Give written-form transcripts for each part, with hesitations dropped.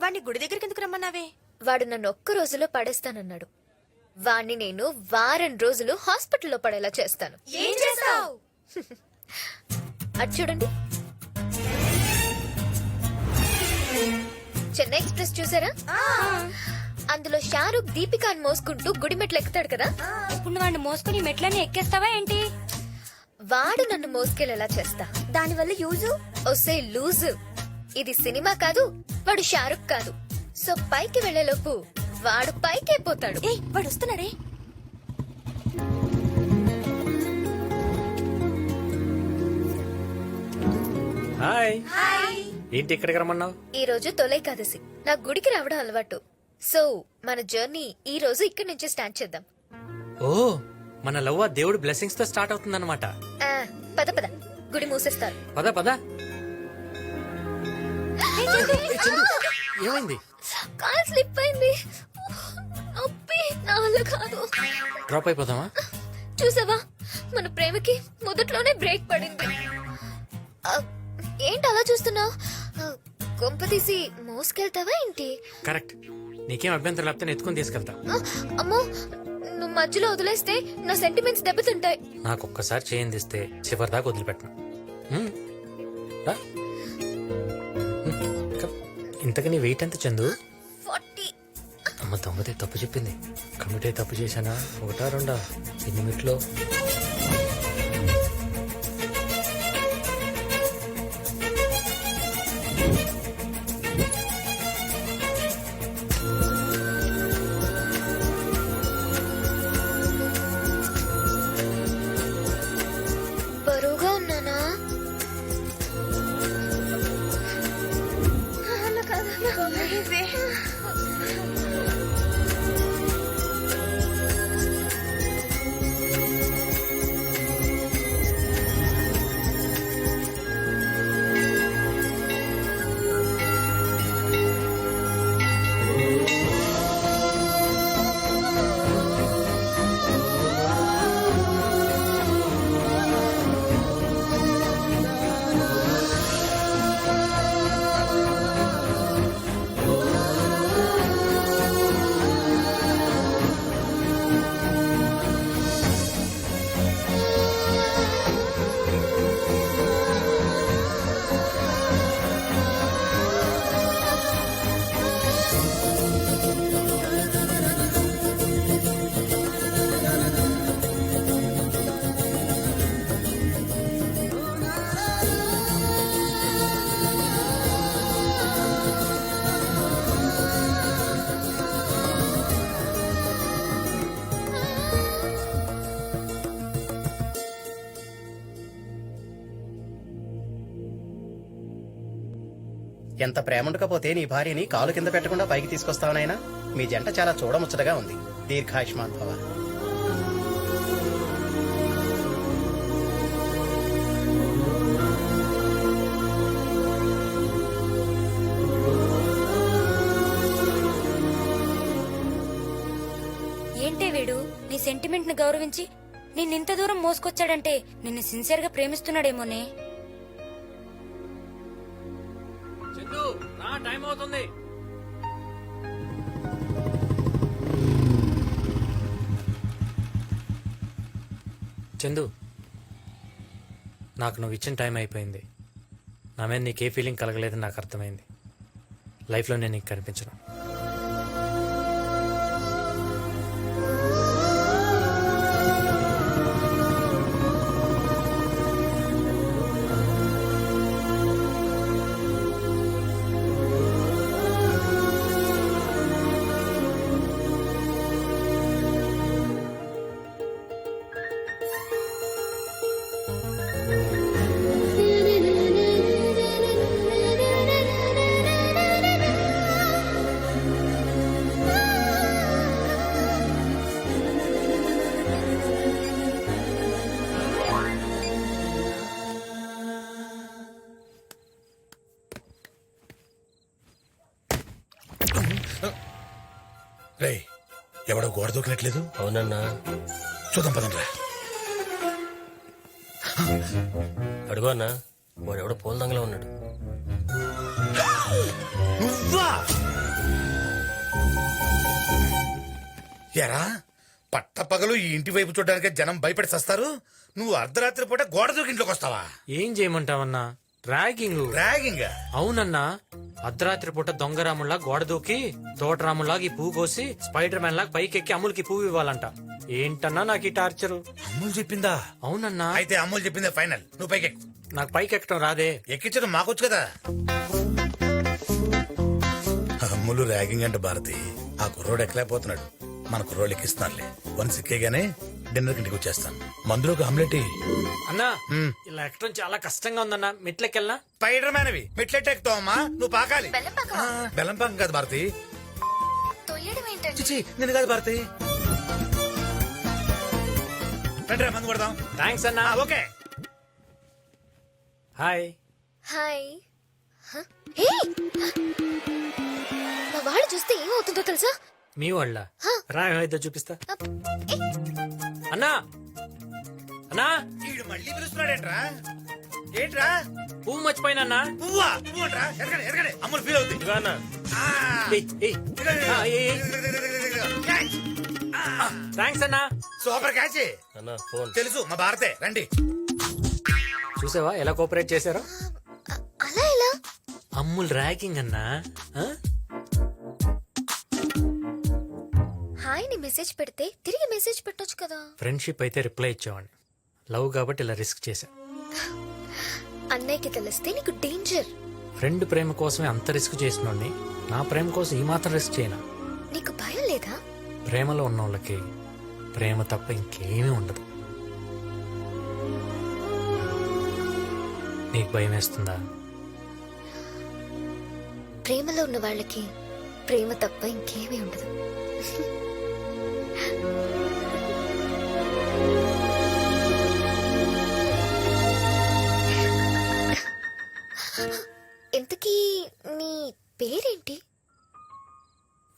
వాడిని గుడి దగ్గరికి ఎందుకు రమ్మన్నావే? వాడు నన్ను ఒక్క రోజులో పడేస్తానన్నాడు. వాణ్ణి నేను వారం రోజులు హాస్పిటల్లో పడేలా చేస్తాను. ఏం చేస్తావు? అది చూడండి, చెన్నై ఎక్స్ప్రెస్ చూసారా? అందులో షారూక్ దీపికాని మోసుకుంటూ గుడి మెట్లు ఎక్కుతాడు కదా. ఇప్పుడు వాడిని మోసుకుని మెట్లని ఎక్కేస్తావా ఏంటి? వాడు నన్ను మోసుకెళ్ళేలా చేస్తా. దానివల్ల యూజు? ఒసే లూజు, ఇది సినిమా కాదు, వాడు షారూక్ కాదు. సో పైకి వెళ్లేలోపు వాడు పైకి అయిపోతాడు. ఏ వాడు వస్తున్నాడే. హాయ్. ఏంటి ఇక్కడికి రమ్మన్నావు? ఈ రోజు తొలైకాదశి, నా గుడికి రావడం అలవాటు. సో మన జర్నీ ఈ రోజు ఇక్కడి నుంచి స్టార్ట్ చేద్దాం. ఓ, మన లవ్ దేవుడు బ్లెస్సింగ్స్ తో స్టార్ట్ అవుతుందన్నమాట. పద పద, గుడి మూసేస్తారు. పద పద. ఏమైంది? కాల్ స్లిప్ అయింది. నొప్పి నా వల్ల కాదు. డ్రాప్ అయిపోదామా? చూసావా, మన ప్రేమకి మొదట్లోనే బ్రేక్ పడింది. ఏంటి అలా చూస్తున్నావు? కొంప తీసి మోసుకెళ్తావా ఏంటి? కరెక్ట్. నీకేం అభ్యంతరం లేకపోతే నేను ఎత్తుకుని తీసుకెళ్తా. అమ్మో, నువ్వు మధ్యలో వదిలేస్తే నా సెంటిమెంట్స్ దెబ్బతింటాయి. నాకు ఒక్కసారి చేయందిస్తే చివరి దాకా వదిలిపెట్టను. రా. ఇంతకీ నీ వెయిట్ ఎంత చందు? 40. అమ్మ దొంగతే తప్పు చెప్పింది. కమిటే తప్పు చేశానా? ఒకటా రెండా? ఎన్ని మిట్లో? బరువుగా ఉన్నానా? ఎంత ప్రేమ ఉండకపోతే నీ భార్యని కాలు కింద పెట్టకుండా పైకి తీసుకొస్తావనైనా? మీ జంట చాలా చూడముచ్చటగా ఉంది. దీర్ఘాయుష్మాన్ భవ. ఏంటే వీడు నీ సెంటిమెంట్ ని గౌరవించి నిన్నింత దూరం మోసుకొచ్చాడంటే నిన్ను సిన్సియర్ గా ప్రేమిస్తున్నాడేమోనే. చందు, రా, టైం అవుతుంది. చందు, నాకు నువ్వు ఇచ్చిన టైం అయిపోయింది. నా మీద నీకే ఫీలింగ్ కలగలేదని నాకు అర్థమైంది. లైఫ్లో నేను నీకు కనిపించను. రే, ఎవడో గోడ దూకినట్లేదు? అవునన్నా. చూద్దాం పదండ్రా. అడుగు అన్నా, వాడెవడో పూల దంగలో ఉన్నాడు. నువ్వా? ఎరా పట్టపగలు ఈ ఇంటి వైపు చూడడానికి జనం భయపడి సస్తారు. నువ్వు అర్ధరాత్రి పూట గోడ దూకి ఇంట్లోకి వస్తావా? ఏం చేయమంటావన్నా, ర్యాగింగ్. ర్యాగింగ్? అవునన్నా, అర్ధరాత్రి పూట దొంగరాముల్లా గోడ దూకి తోటరాముల్లాగా ఈ పువ్వు కోసి స్పైడర్ మ్యాన్ లాగా పైకెక్కి అమ్ములకి పువ్వు ఇవ్వాలంట. ఏంటన్నా నాకు ఈ టార్చరు. అమ్ములు చెప్పిందా? అవునన్నా. అయితే అమ్ములు చెప్పిందే ఫైనల్. నువ్వు పైకి ఎక్కు. నాకు పైకెక్కడం రాదే. ఎక్కించడం మాకొచ్చు కదా. అమ్ములు ర్యాగింగ్ అంటే భారతి, ఆ కుర్రోడు ఎక్కలేకపోతున్నాడు. మన కుర్రోడు ఎక్కిస్తున్నారులే. వన్ సిక్కేగానే డిన్నర్ ఇంటికి వచ్చేస్తాను. మందులోకి ఆమ్లెట్ ఎయ్. అన్నా ఇలా ఎక్కడం చాలా కష్టంగా ఉందన్నా. మెట్లెక్కెళ్ళనా? స్పైడర్ మ్యాన్ అవి మెట్లెట్ ఎక్కుతావమ్మా. నువ్వు పాకాలి. బెల్లం పాకం కాదు భారతి. తొయ్యడం ఏంటండి? చిచి నేను కాదు భారతి. రండిరా మందు కొడదాం. థ్యాంక్స్ అన్నా. ఓకే. హాయ్. హాయ్. హ? ఏయ్! మా వాడు చూస్తే ఏమవుతుందో తెలుసా? మీ వాళ్ళ రా ఏమైతే చూపిస్తా. ఏయ్! అన్నా అన్నా, వీడు మళ్ళీ పిలుస్తున్నాడేంట్రా? ఏంట్రా? పువ్వు మర్చిపోయినా. పువ్వా? పువ్వు అంట్రా? ఎరగండి ఎరగండి. అమ్ములు ఫీల్ అవుతుంది. థ్యాంక్స్ అన్నా. Super catch. అన్న ఫోన్. తెలుసు మా భారతే. రండి. చూసావా ఎలా కోఆపరేట్ చేశారో. అలా ఎలా? అమ్ముల్ ర్యాగింగ్ అన్నా. ఆ? హాయ్ ని మెసేజ్ పెడితే తిరిగి మెసేజ్ పెట్టొచ్చు కదా. ఫ్రెండ్షిప్ అయితే రిప్లై ఇచ్చేవాడిని. లవ్ కాబట్టి ఇలా రిస్క్ చేశా. అన్నయ్యకి తెలిస్తే నీకు డేంజర్. ఫ్రెండ్ ప్రేమ కోసమే అంత రిస్క్ చేసినోడిని నా ప్రేమ కోసం ఈ మాత్రం రిస్క్ చేయనా? నీకు భయం లేదా? ప్రేమలో ఉన్న వాళ్ళకి ప్రేమ తప్ప ఇంకేమీ ఉండదు. నీకు భయం వేస్తుందా? ప్రేమలో ఉన్న వాళ్ళకి ప్రేమ తప్ప ఇంకేమీ ఉండదు. ఇంతకీ నీ పేరేంటి?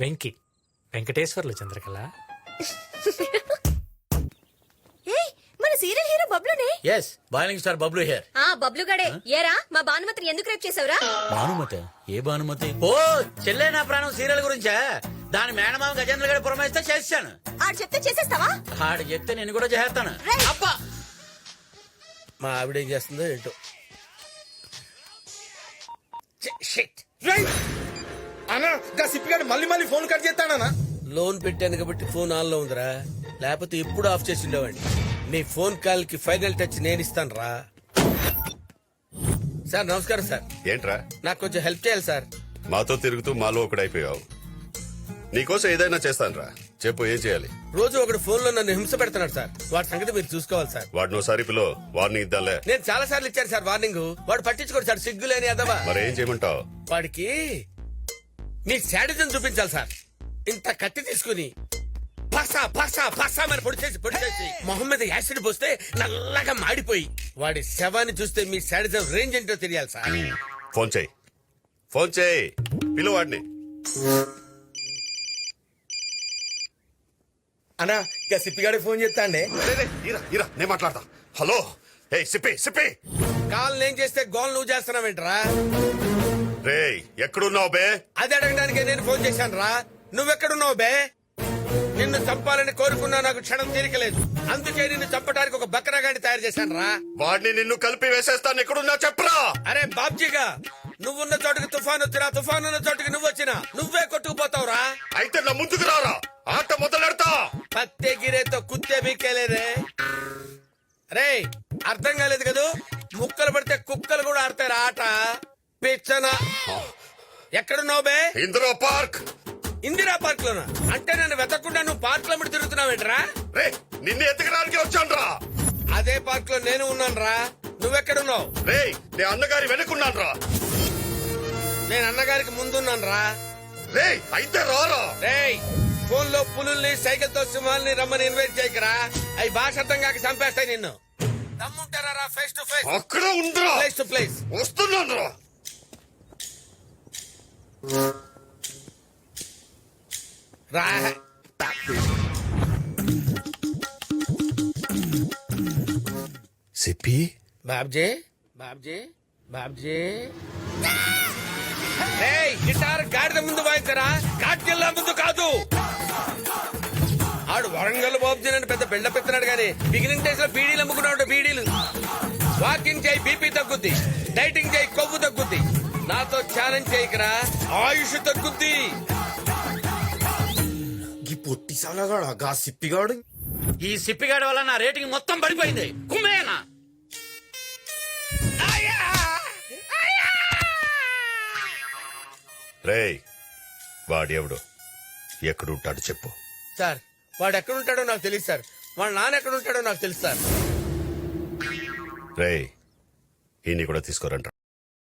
వెంకీ. వెంకటేశ్వర్లు చంద్రకళ. ఏయ్, మన సీరియల్ హీరో బబ్లునే. Yes, boiling star Bablu here. ఆ బబ్లు గడే. ఏరా మా భానుమతిని ఎందుకు రేప్ చేసావురా? భానుమతి? ఏ భానుమతి? ఓ చెల్లె నా ప్రాణం సీరియల్ గురించా? దాని మేనమామ గజేంద్ర గారి పురమాయిస్తే చేస్తాను. ఆడు చెప్తే చేసేస్తావా? ఆడు చెప్తే నేను కూడా చేస్తాను. అబ్బా, మా ఆవిడ ఏం చేస్తుందో ఏంటో. అన్నా సిప్పిగాడు మళ్ళీ మళ్ళీ ఫోన్ కట్ చేస్తానా? లోన్ పెట్టాను కాబట్టి ఫోన్ ఆన్ లో ఉందిరా, లేకపోతే ఎప్పుడు ఆఫ్ చేసి ఉండేవాడిని. నీ ఫోన్ కాల్ కి ఫైనల్ టచ్ నేను ఇస్తాను రా. సార్ నమస్కారం సార్. ఏంట్రా? నాకు కొంచెం హెల్ప్ చేయాలి సార్. మాతో తిరుగుతూ మాలో ఒకడైపోయావు. నీకోసం ఏదైనా చేస్తానురా. చెప్పు, ఏం చేయాలి? రోజు ఒకడు ఫోన్ లో నన్ను హింస పెడుతున్నాడు సార్. వాడి సంగతి మీరు చూసుకోవాలి సార్. వాడిని ఒకసారి పిలో, వాడిని ఇద్దాంలే. నేను చాలా సార్లు ఇచ్చాను సార్ వార్నింగ్. వాడు పట్టించుకోడు సార్, సిగ్గులేని అదవా. మరేం చేయమంటావు? వాడికి మీ శాడిజం చూపించాలి సార్. ఇంత కత్తి తీసుకుని పసా పసా పసా మరి పొడి చేసి మొహం మీద యాసిడ్ పోస్తే నల్లగా మాడిపోయి వాడి శవాన్ని చూస్తే మీ శాడిజం రేంజ్ ఏంటో తెలియాలి సార్. ఫోన్ చేయి, ఫోన్ చేయి, పిలు వాడిని. అన్నా ఇక సిప్పిగాడి ఫోన్ చేస్తా అండి. నేను మాట్లాడతా. హలో, ఏ సిప్పి సిప్పి. కాల్ నేను చేస్తే గోల్ నువ్వు చేస్తున్నావేంట్రా? రే ఎక్కడున్నావు బే? అది అడగడానికే నేను ఫోన్ చేశాను రా. నువ్వెక్కడున్నావు బే? నిన్ను చంపాలని కోరుకున్నా, నాకు క్షణం తీరికలేదు. అందుకే నిన్ను చంపడానికి ఒక బక్రాగాన్ని తయారు చేశాను రా. వాడిని నిన్ను కలిపి వేసేస్తాను. ఎక్కడున్నా చెప్పరా? అరే బాబ్జీగా, నువ్వున్న చోటుకి తుఫాన్ వచ్చినా, తుఫాన్ ఉన్న చోటుకి నువ్వు వచ్చినా నువ్వే కొట్టుకుపోతావురా. అయితే నా ముందుకు రారా, ఆట మొదలెడతా. పత్తే గిరేతో కుత్తే బీకేలేదే. రే అర్థం కాలేదు కదూ? ముక్కలు పడితే కుక్కలు కూడా ఆడతారు ఆట. పిచ్చనా. ఎక్కడున్నావు బే? ఇందిరా పార్క్. ఇందిరా పార్క్ లోనా? అంటే నన్ను వెతకుండా నువ్వు పార్క్ లో ముడి తిరుగుతున్నావేంట్రా? రే నిన్ను ఎతకడానికి వచ్చాను రా. అదే పార్క్ లో నేను ఉన్నాను రా. నువ్వెక్కడున్నావు? రే నేను అన్నగారి వెనుకున్నాను రా. నేను అన్నగారికి ముందున్నాను రా. రే అయితే రారా. రేయ్ ఫోన్ లో పులుల్ని, సైకిల్ తో సింహాల్ని రమ్మని ఇన్వైట్ చేయకరా. అవి భాష అర్థం కాక చంపేస్తాయి నిన్ను. దమ్ముంటారా ఫేస్ టు ఫేస్? అక్కడ ఉందిరా. ప్లేస్ టు ప్లేస్ వస్తున్నాను రా. రా. సిప్పి బాబ్జీ బాబ్జీ బాబ్జీ. గిటార్ గాడిద ముందు వాయించరా, గాడ్జిల్లా ముందు కాదు. బాబుజీ అని పెద్ద బిల్డప్ ఇస్తున్నాడు కానీ బిగినింగ్ డేస్ లో బీడీలు అమ్ముకున్నాడు బీడీలు. వాకింగ్ చేయి బీపీ తగ్గుద్ది, డైటింగ్ చేయి కొవ్వు తగ్గుద్ది, నాతో ఛాలెంజ్ చేయకరా ఆయుష్ తగ్గుద్ది. ఈ పొట్టి సాలగాడు గా సిప్పిగాడు ఈ సిప్పిగాడి వల్ల నా రేటింగ్ మొత్తం పడిపోయింది. కుమ్మేనా రేయ్ వాడు ఎవడు ఎక్కడుంటాడు చెప్పు. సార్ వాడు ఎక్కడ ఉంటాడో నాకు తెలియదు సార్, వాళ్ళ నాన్న ఎక్కడ ఉంటాడో నాకు తెలుసు సార్. రేయ్ ఈయన్ని కూడా తీసుకోరంట.